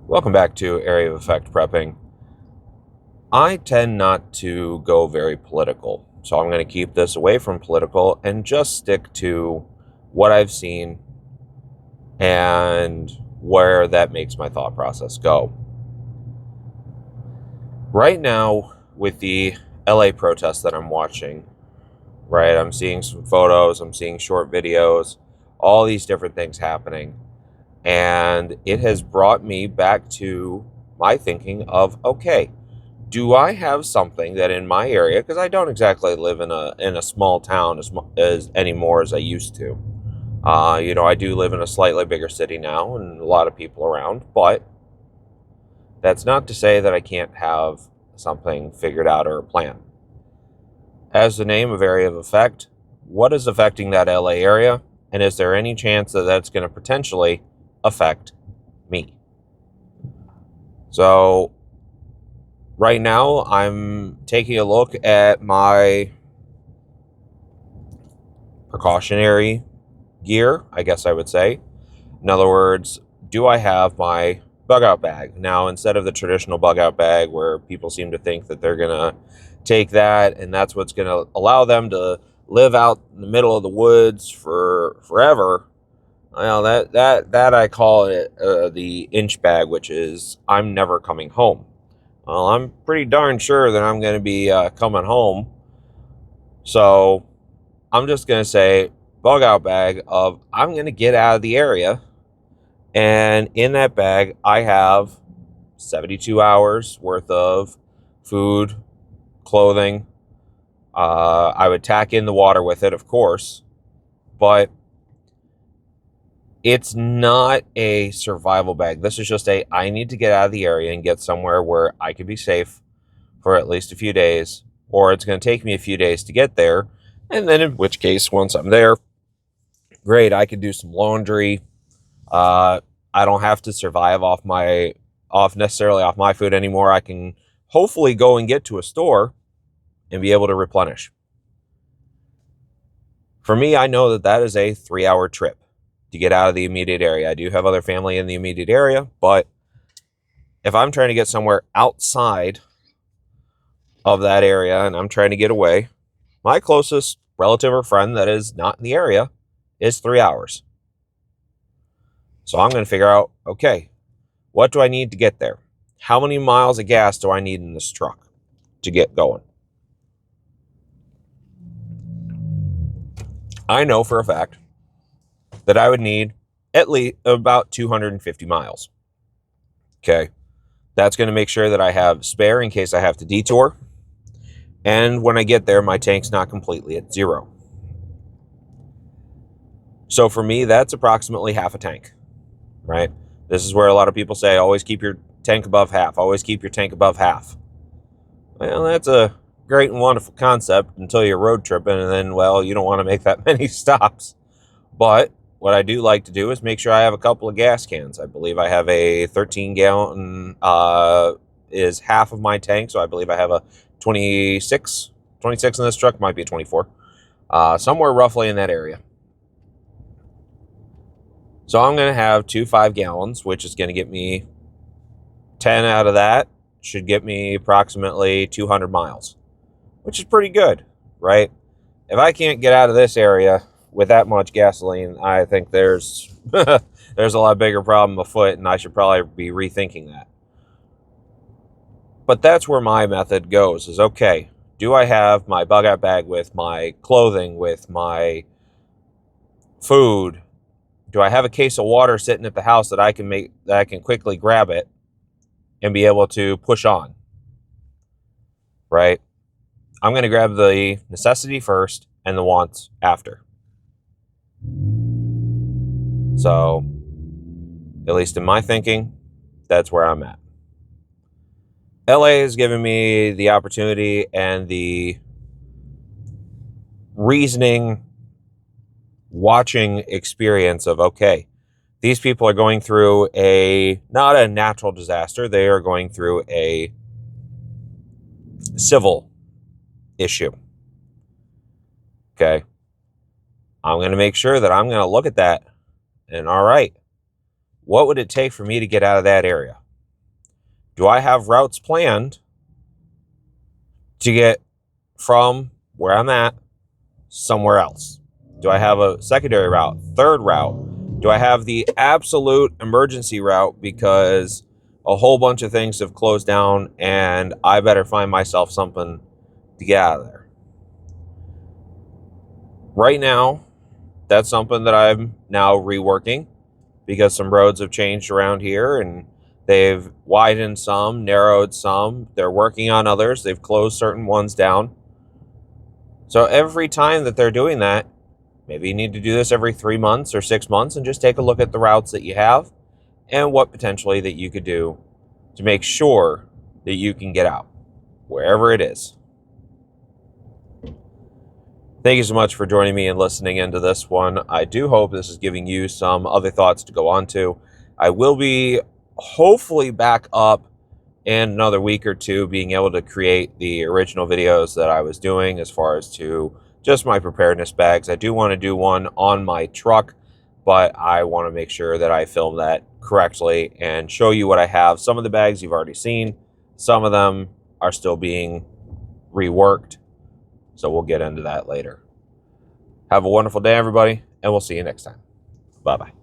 Welcome back to Area of Effect Prepping. I tend not to go very political, so I'm going to keep this away from political and just stick to what I've seen and where that makes my thought process go. Right now, with the LA protests that I'm watching, right, I'm seeing some photos, I'm seeing short videos, all these different things happening. And it has brought me back to my thinking of, okay, do I have something that in my area, because I don't exactly live in a small town as anymore as I used to. I do live in a slightly bigger city now and a lot of people around, but that's not to say that I can't have something figured out or a plan. As the name of Area of Effect, what is affecting that LA area? And is there any chance that that's going to potentially affect me? So right now, I'm taking a look at my precautionary gear, I guess I would say. In other words, do I have my bug out bag? Now, instead of the traditional bug out bag where people seem to think that they're going to take that and that's what's going to allow them to live out in the middle of the woods for forever. Well, that I call it the inch bag, which is I'm never coming home. Well, I'm pretty darn sure that I'm going to be coming home. So I'm just going to say bug out bag of I'm going to get out of the area. And in that bag, I have 72 hours worth of food, clothing. I would tack in the water with it, of course, but it's not a survival bag. This is just I need to get out of the area and get somewhere where I can be safe for at least a few days, or it's going to take me a few days to get there. And then, in which case, once I'm there, great, I can do some laundry. Uh, I don't have to survive off necessarily off my food anymore. I can hopefully go and get to a store and be able to replenish. For me, I know that that is a 3-hour trip to get out of the immediate area. I do have other family in the immediate area, but if I'm trying to get somewhere outside of that area and I'm trying to get away, my closest relative or friend that is not in the area is 3 hours. So I'm going to figure out, okay, what do I need to get there? How many miles of gas do I need in this truck to get going? I know for a fact that I would need at least about 250 miles. Okay. That's going to make sure that I have spare in case I have to detour. And when I get there, my tank's not completely at zero. So for me, that's approximately half a tank, right? This is where a lot of people say, always keep your tank above half. Always keep your tank above half. Well, that's a great and wonderful concept until you're road tripping, and then, well, you don't want to make that many stops. But what I do like to do is make sure I have a couple of gas cans. I believe I have a 13 gallon is half of my tank, so I believe I have a 26 in this truck, might be a 24, somewhere roughly in that area. So I'm going to have 5 gallons, which is going to get me 10 out of that, should get me approximately 200 miles, which is pretty good, right? If I can't get out of this area with that much gasoline, I think there's there's a lot bigger problem afoot, and I should probably be rethinking that. But that's where my method goes is, okay, do I have my bug out bag with my clothing, with my food? Do I have a case of water sitting at the house that I can quickly grab it and be able to push on? Right? I'm going to grab the necessity first and the wants after. So, at least in my thinking, that's where I'm at. LA has given me the opportunity and the reasoning, watching experience of, okay, these people are going through not a natural disaster, they are going through a civil issue. Okay. I'm going to make sure that I'm going to look at that and, all right, what would it take for me to get out of that area? Do I have routes planned to get from where I'm at somewhere else? Do I have a secondary route, third route? Do I have the absolute emergency route because a whole bunch of things have closed down and I better find myself something to get out of there? Right now, that's something that I'm now reworking because some roads have changed around here and they've widened some, narrowed some. They're working on others. They've closed certain ones down. So every time that they're doing that, maybe you need to do this every 3 months or 6 months and just take a look at the routes that you have and what potentially that you could do to make sure that you can get out wherever it is. Thank you so much for joining me and listening into this one. I do hope this is giving you some other thoughts to go on to. I will be hopefully back up in another week or two being able to create the original videos that I was doing as far as to just my preparedness bags. I do want to do one on my truck, but I want to make sure that I film that correctly and show you what I have. Some of the bags you've already seen. Some of them are still being reworked. So we'll get into that later. Have a wonderful day, everybody, and we'll see you next time. Bye-bye.